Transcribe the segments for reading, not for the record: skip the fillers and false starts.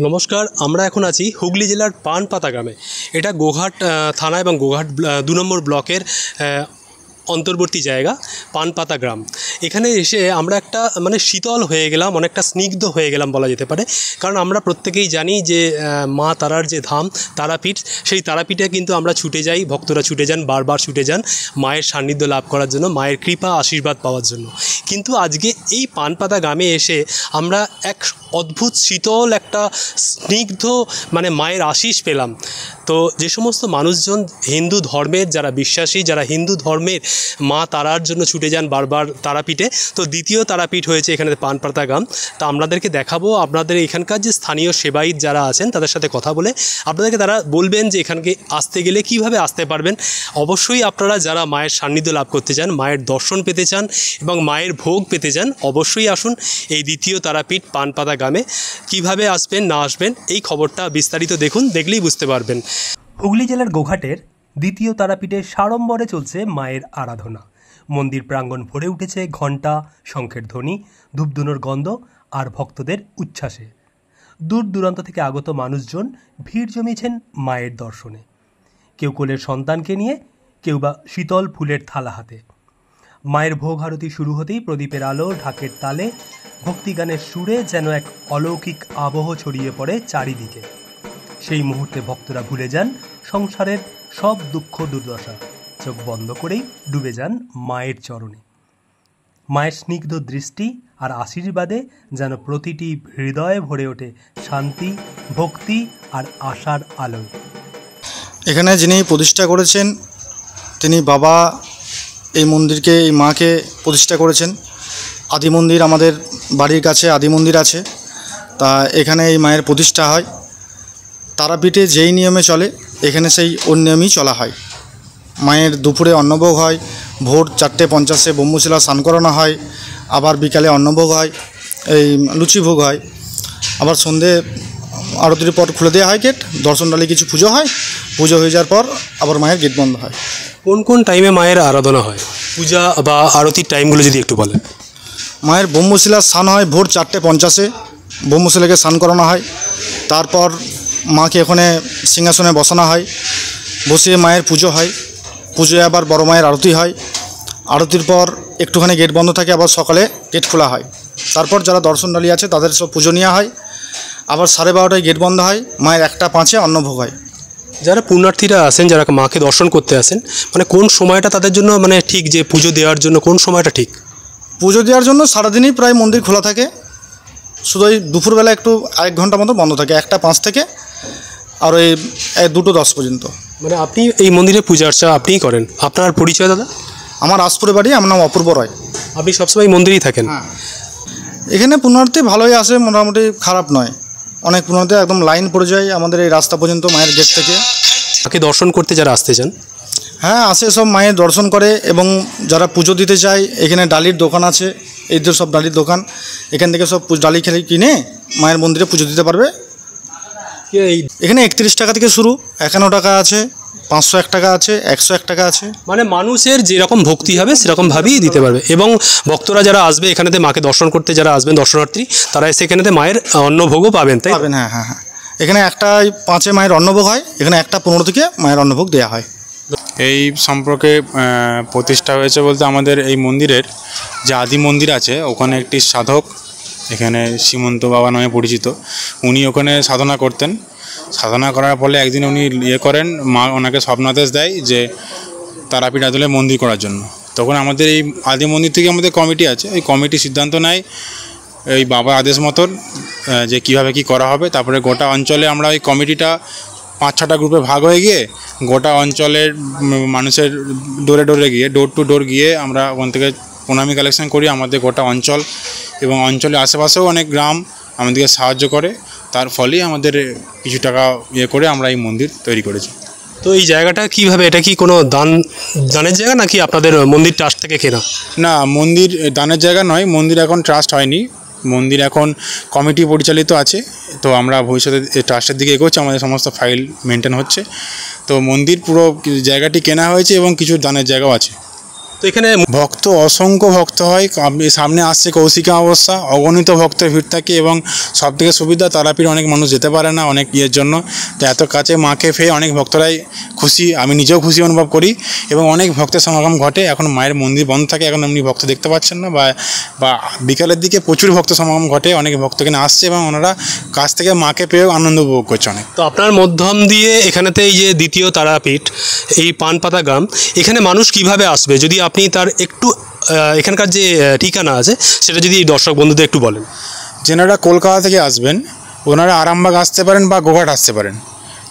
নমস্কার, আমরা এখন আছি হুগলি জেলার পানপাতা গ্রামে। এটা গোঘাট থানা এবং গোঘাট 2 নম্বর ব্লকের অন্তর্বর্তী জায়গা পানপাতা গ্রাম। এখানে এসে আমরা একটা শীতল হয়ে গেলাম, অনেকটা স্নিগ্ধ হয়ে গেলাম বলা যেতে পারে। কারণ আমরা প্রত্যেকেই জানি যে মা তারার যে ধাম তারাপীঠ, সেই তারাপীঠে কিন্তু আমরা ছুটে যাই, ভক্তরা ছুটে যান, বারবার ছুটে যান মায়ের সান্নিধ্য লাভ করার জন্য, মায়ের কৃপা আশীর্বাদ পাওয়ার জন্য। কিন্তু আজকে এই পানপাতা গ্রামে এসে আমরা এক অদ্ভুত শীতল একটা স্নিগ্ধ মায়ের আশীষ পেলাম। তো যে সমস্ত মানুষজন হিন্দু ধর্মের যারা বিশ্বাসী, যারা হিন্দু ধর্মের মা তারার জন্য ছুটে যান বারবার তারাপীঠে, তো দ্বিতীয় তারাপীঠ হয়েছে এখানে পানপাতা গ্রাম। তা আপনাদেরকে দেখাবো, আপনাদের এখানকার যে স্থানীয় সেবায়িত যারা আছেন তাদের সাথে কথা বলে আপনাদেরকে তারা বলবেন যে এখানকে আসতে গেলে কিভাবে আসতে পারবেন। অবশ্যই আপনারা যারা মায়ের সান্নিধ্য লাভ করতে চান, মায়ের দর্শন পেতে চান এবং মায়ের ভোগ পেতে চান, অবশ্যই আসুন এই দ্বিতীয় তারাপীঠ পানপাতা গ্রামে। কিভাবে আসবেন না আসবেন এই খবরটা বিস্তারিত দেখুন, দেখলেই বুঝতে পারবেন। হুগলি জেলার গোঘাটের দ্বিতীয় তারাপীঠে সাড়ম্বরে চলছে মায়ের আরাধনা। মন্দির প্রাঙ্গণ ভরে উঠেছে ঘণ্টা, শঙ্খের ধ্বনি, ধূপধুনোর গন্ধ আর ভক্তদের উচ্ছ্বাসে। দূর দূরান্ত থেকে আগত মানুষজন ভিড় জমিয়েছেন মায়ের দর্শনে। কেউ কোলের সন্তানকে নিয়ে, কেউ বা শীতল ফুলের থালা হাতে। মায়ের ভোগ আরতি শুরু হতেই প্রদীপের আলো, ঢাকের তালে, ভক্তিগানের সুরে যেন এক অলৌকিক আবহ ছড়িয়ে পড়ে চারিদিকে। সেই মুহূর্তে ভক্তরা ভুলে যান সংসারের সব দুঃখ দুর্দশা, চোখ বন্ধ করেই ডুবে যান মায়ের চরণে। মায়ের স্নিগ্ধ দৃষ্টি আর আশীর্বাদে যেন প্রতিটি হৃদয়ে ভরে ওঠে শান্তি, ভক্তি আর আশার আলো। এখানে যিনি প্রতিষ্ঠা করেছেন তিনি বাবা এই মন্দিরকে, এই মাকে প্রতিষ্ঠা করেছেন। আদি মন্দির আমাদের বাড়ির কাছে আদি মন্দির আছে, তা এখানে এই মায়ের প্রতিষ্ঠা হয়। তারাপীঠে যেই নিয়মে চলে এখানে সেই ওর নিয়মেই চলা হয়। মায়ের দুপুরে অন্নভোগ হয়, ভোর 4:50 ব্রহ্মশিলা স্নান করানো হয়, আবার বিকালে অন্নভোগ হয়, এই লুচি ভোগ হয়, আবার সন্ধে আরতির পর খুলে দেওয়া হয় গেট, দর্শন ডালি কিছু পুজো হয়, পুজো হয়ে যাওয়ার পর আবার মায়ের গেট বন্ধ হয়। কোন কোন টাইমে মায়ের আরাধনা হয়, পূজা বা আরতির টাইমগুলো যদি একটু বলেন। মায়ের ব্রহ্মশিলা স্নান হয় ভোর 4:50, ব্রহ্মশিলাকে স্নান করানো হয়। তারপর মাকে ওখানে সিংহাসনে বসানো হয়, বসিয়ে মায়ের পুজো হয়, পুজোয় আবার বড় মায়ের আরতি হয়। আরতির পর একটুখানি গেট বন্ধ থাকে, আবার সকালে গেট খোলা হয়। তারপর যারা দর্শনডালি আছে তাদের সব পুজো নেওয়া হয়, আবার 12:30টায় গেট বন্ধ হয়, মায়ের 1:05 অন্নভোগ হয়। যারা পুণ্যার্থীরা আসেন, যারা মাকে দর্শন করতে আসেন, কোন সময়টা তাদের জন্য ঠিক, যে পুজো দেওয়ার জন্য কোন সময়টা ঠিক? পুজো দেওয়ার জন্য সারাদিনই প্রায় মন্দির খোলা থাকে, শুধু ওই দুপুরবেলা একটু 1 ঘন্টা মতো বন্ধ থাকে, 1:05 থেকে আর ওই 2:10 পর্যন্ত। আপনি এই মন্দিরে পূজা অর্চা আপনিই করেন। আপনার পরিচয় দাদা? আমার রাজপুরে বাড়ি, আমার নাম অপূর্ব রায়। আপনি সবসময় মন্দিরেই থাকেন? হ্যাঁ, এখানে পুণ্যার্থী ভালোই আসে, মোটামুটি খারাপ নয়। অনেক পুণ্যার্থী একদম লাইন পড়ে যায় আমাদের এই রাস্তা পর্যন্ত মায়ের গেট থেকে। তাকে দর্শন করতে যারা আসতে চান, হ্যাঁ আসে, সব মায়ের দর্শন করে। এবং যারা পুজো দিতে চায়, এখানে ডালির দোকান আছে, এই তো সব ডালির দোকান, এখান থেকে সব ডালি খেলে কিনে মায়ের মন্দিরে পুজো দিতে পারবে। এখানে 31 টাকা থেকে শুরু, 51 টাকা আছে, 501 টাকা আছে, 101 টাকা আছে। মানুষের যেরকম ভক্তি হবে সেরকমভাবেই দিতে পারবে। এবং ভক্তরা যারা আসবে এখানেতে মাকে দর্শন করতে, যারা আসবেন দর্শনার্থী, তারা এসে এখানেতে মায়ের অন্নভোগও পাবেন, তাই পাবেন? হ্যাঁ হ্যাঁ হ্যাঁ, এখানে 1:05 মায়ের অন্নভোগ হয়, এখানে 1:15 থেকে মায়ের অন্নভোগ দেওয়া হয়। এই সম্পর্কে প্রতিষ্ঠা হয়েছে বলতে, আমাদের এই মন্দিরের যে আদি মন্দির আছে ওখানে একটি সাধক, এখানে শ্রীমন্ত বাবা নামে পরিচিত, উনি ওখানে সাধনা করতেন। সাধনা করার ফলে একদিন উনি করেন, মা ওনাকে স্বপ্নাদেশ দেয় যে তারাপীঠ আদলে মন্দির করার জন্য। তখন আমাদের এই আদি মন্দির থেকে আমাদের কমিটি আছে, ওই কমিটি সিদ্ধান্ত নেয় এই বাবার আদেশ মতন যে কীভাবে কী করা হবে। তারপরে গোটা অঞ্চলে আমরা ওই কমিটিটা 5-6টা গ্রুপে ভাগ হয়ে গিয়ে গোটা অঞ্চলের মানুষের ডোরে ডোরে গিয়ে, ডোর টু ডোর গিয়ে আমরা ওখান থেকে প্রণামী কালেকশন করি। আমাদের গোটা অঞ্চল এবং অঞ্চলের আশেপাশেও অনেক গ্রাম আমাদেরকে সাহায্য করে, তার ফলেই আমাদের কিছু টাকা করে আমরা এই মন্দির তৈরি করেছি। তো এই জায়গাটা কীভাবে, এটা কি কোনো দানের জায়গা নাকি আপনাদের মন্দির ট্রাস্ট থেকে কেনা? না, মন্দির দানের জায়গা নয়, মন্দির এখন ট্রাস্ট হয়নি, মন্দির এখন কমিটি পরিচালিত আছে। তো আমরা ভবিষ্যতে ট্রাস্টের দিকে এগোচ্ছি, আমাদের সমস্ত ফাইল মেনটেন হচ্ছে। তো মন্দির পুরো জায়গাটি কেনা হয়েছে এবং কিছু দানের জায়গাও আছে। তো এখানে ভক্ত অসংখ্য ভক্ত হয়, সামনে আসছে কৌশিকা অবস্থা, অগণিত ভক্তের ভিড় থাকে এবং সবথেকে সুবিধা তারাপীঠ অনেক মানুষ যেতে পারে না অনেক ইয়ের জন্য, তো এত কাছে মাকে পেয়ে অনেক ভক্তরাই খুশি, আমি নিজেও খুশি অনুভব করি এবং অনেক ভক্তের সমাগম ঘটে। এখন মায়ের মন্দির বন্ধ থাকে, এখন এমনি ভক্ত দেখতে পাচ্ছেন না, বা বিকালের দিকে প্রচুর ভক্ত সমাগম ঘটে, অনেক ভক্ত এখানে আসছে এবং ওনারা কাছ থেকে মাকে পেয়েও আনন্দ উপভোগ করছে অনেক। তো আপনার মধ্যম দিয়ে এখানেতে এই যে দ্বিতীয় তারাপীঠ এই পানপাতা গ্রাম, এখানে মানুষ কিভাবে আসবে, যদি আপনি তার একটু এখানকার যে ঠিকানা আছে সেটা যদি দর্শক বন্ধুদের একটু বলেন। যেনারা কলকাতা থেকে আসবেন ওনারা আরামবাগ আসতে পারেন বা গোঘাট আসতে পারেন।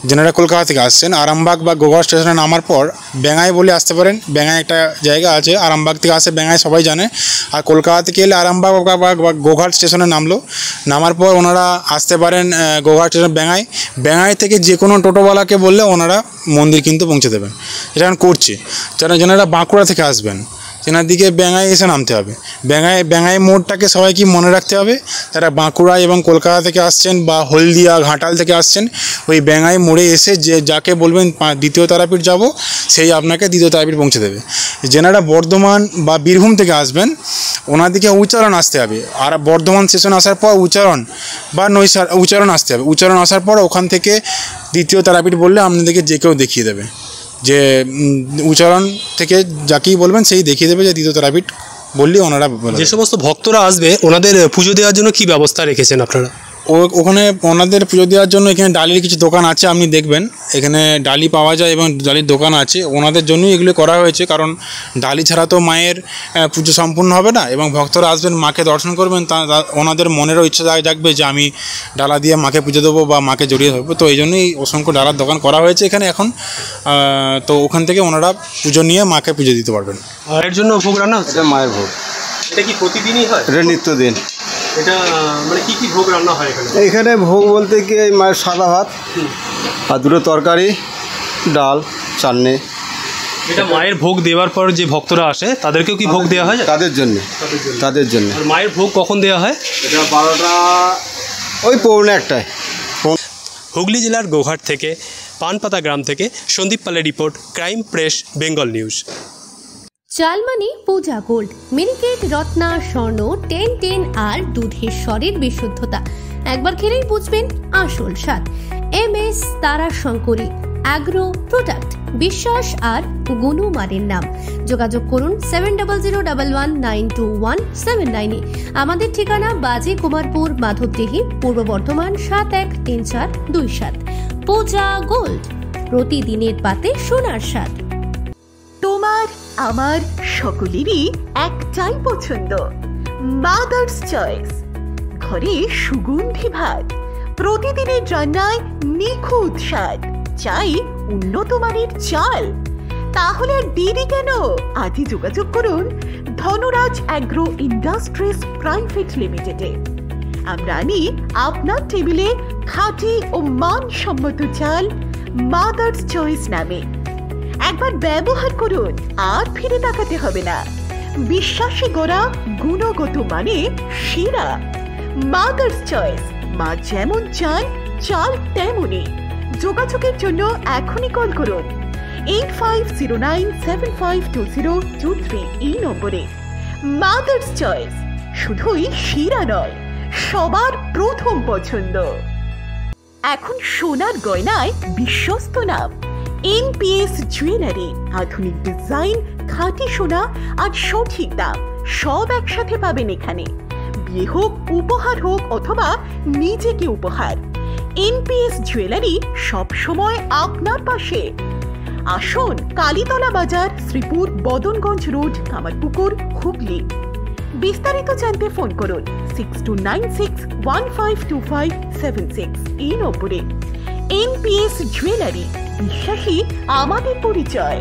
যেনারা কলকাতা থেকে আসছেন আরামবাগ বা গোঘাট স্টেশনে নামার পর ব্যাঙাই বলে আসতে পারেন, ব্যাঙাই একটা জায়গা আছে, আরামবাগ থেকে আসে ব্যাঙাই সবাই জানে, আর কলকাতা থেকে এলে আরামবাগ বা গোঘাট স্টেশনে নামার পর ওনারা আসতে পারেন গোঘাট স্টেশন ব্যাঙাই থেকে যে কোনো টোটোওয়ালাকে বললে ওনারা মন্দির কিন্তু পৌঁছে দেবেন, এটা এখন করছে। যেনারা বাঁকুড়া থেকে আসবেন তেনার দিকে ব্যাঙাই এসে নামতে হবে, ব্যাঙাই মোড়টাকে সবাইকে মনে রাখতে হবে। যারা বাঁকুড়া এবং কলকাতা থেকে আসছেন বা হলদিয়া ঘাটাল থেকে আসছেন, ওই ব্যাঙাই মোড়ে এসে যাকে বলবেন দ্বিতীয় তারাপীঠ যাব, সেই আপনাকে দ্বিতীয় তারাপীঠ পৌঁছে দেবে। যেনারা বর্ধমান বা বীরভূম থেকে আসবেন ওনাদিকে উচ্চারণ আসতে হবে, আর বর্ধমান স্টেশন আসার পর উচ্চারণ বা উচ্চারণ আসতে হবে, উচ্চারণ আসার পর ওখান থেকে দ্বিতীয় তারাপীঠ বললে আপনাদেরকে যে কেউ দেখিয়ে দেবে, যে উচ্চারণ থেকে যাকেই বলবেন সেই দেখিয়ে দেবে যে দ্বিতীয় তারাপীঠ বললেই ওনারা। যে সমস্ত ভক্তরা আসবে ওনাদের পুজো দেওয়ার জন্য কি ব্যবস্থা রেখেছেন আপনারা? ওখানে ওনাদের পুজো দেওয়ার জন্য এখানে ডালির কিছু দোকান আছে, আপনি দেখবেন এখানে ডালি পাওয়া যায় এবং ডালির দোকান আছে, ওনাদের জন্যই এগুলো করা হয়েছে, কারণ ডালি ছাড়া তো মায়ের পুজো সম্পূর্ণ হবে না এবং ভক্তরা আসবেন মাকে দর্শন করবেন, তা ওনাদের মনেরও ইচ্ছা জাগবে যে আমি ডালা দিয়ে মাকে পুজো দেবো বা মাকে জড়িয়ে ধরবো, তো এই জন্যই অসংখ্য ডালার দোকান করা হয়েছে এখানে এখন। তো ওখান থেকে ওনারা পুজো নিয়ে মাকে পুজো দিতে পারবেন। আর এর জন্য ভোগ রান্না হচ্ছে? এটা মায়ের ভোগ। এটা কি প্রতিদিনই হয়? এটা নিত্যদিন। এটা মানে কি কি ভোগ রান্না হয় এখানে? এখানে ভোগ বলতে কি এই মায়ের সাদা ভাত আর দুটো তরকারি, ডাল, চাটনি। এটা মায়ের ভোগ দেওয়ার পর যে ভক্তরা আসে তাদেরকেও কি ভোগ দেওয়া হয়? তাদের জন্য। আর মায়ের ভোগ কখন দেওয়া হয়? এটা 12টা ওই পৌনে একটায়। হুগলি জেলার গোঘাট থেকে পানপাতা গ্রাম থেকে সন্দীপ পালের report, crime press, Bengal news. চালমানি পূজা গোল্ড, মিনিকেট, রত্না, স্বর্ণ 10 আর দুধের স্বরের বিশুদ্ধতা একবার খেলেই বুঝবেন আসল স্বাদ। MS তারা শঙ্করী অ্যাগ্রো প্রোডাক্ট, বিশ্বাস আর গুণমানের নাম। যোগাযোগ করুন 7011192179 আমাদের ঠিকানা বাজে কুমারপুর, মাধবদেহি, পূর্ব বর্ধমান 713427। পূজা গোল্ড, প্রতিদিনের পাতে সোনার স্বাদ। তোমার আমার সকলেরই একটাই পছন্দ, মাদার্স চয়েস। ঘরে সুগন্ধি ভাত, প্রতিদিনের রান্নায় নিখুঁত স্বাদ, চাই উন্নত মানের চাল। তাহলে আর দেরি কেন? আজই যোগাযোগ করুন ধনরাজ অ্যাগ্রো ইন্ডাস্ট্রিজ প্রাইভেট লিমিটেডে। আমরা আনি আপনার টেবিলে খাঁটি ও মানসম্মত চাল মাদার্স চয়েস নামে। একবার ব্যবহার করুন, আর ফিরে তাকাতে হবে না। বিশ্বাসে গড়া গুণগত মানে সেরা মাদার্স চয়েস। মা যেমন চান, চাল তেমনই। যোগাযোগের জন্য এখনই কল করুন 8509752023 এই নম্বরে। মাদার্স চয়েস শুধুই সেরা নয়, সবার প্রথম পছন্দ। এখন সোনার গয়নায় বিশ্বস্ত নাম NPS জুয়েলারি। আধুনিক ডিজাইন, খাঁটি সোনা আর সঠিক দাম সব একসাথে পাবেন এখানে। বিয়ে হোক, উপহার হোক অথবা নিজেকে উপহার, NPS জুয়েলারি সব সময় আপনার পাশে। আসুন কালীতলা বাজার, শ্রীপুর, বদনগঞ্জ রোড, কামারপুকুর, হুগলি। বিস্তারিত জানতে ফোন করুন 6296152576 এই নম্বরে। NPS জুয়েলারি, বিশ্বাসী আমাদের পরিচয়।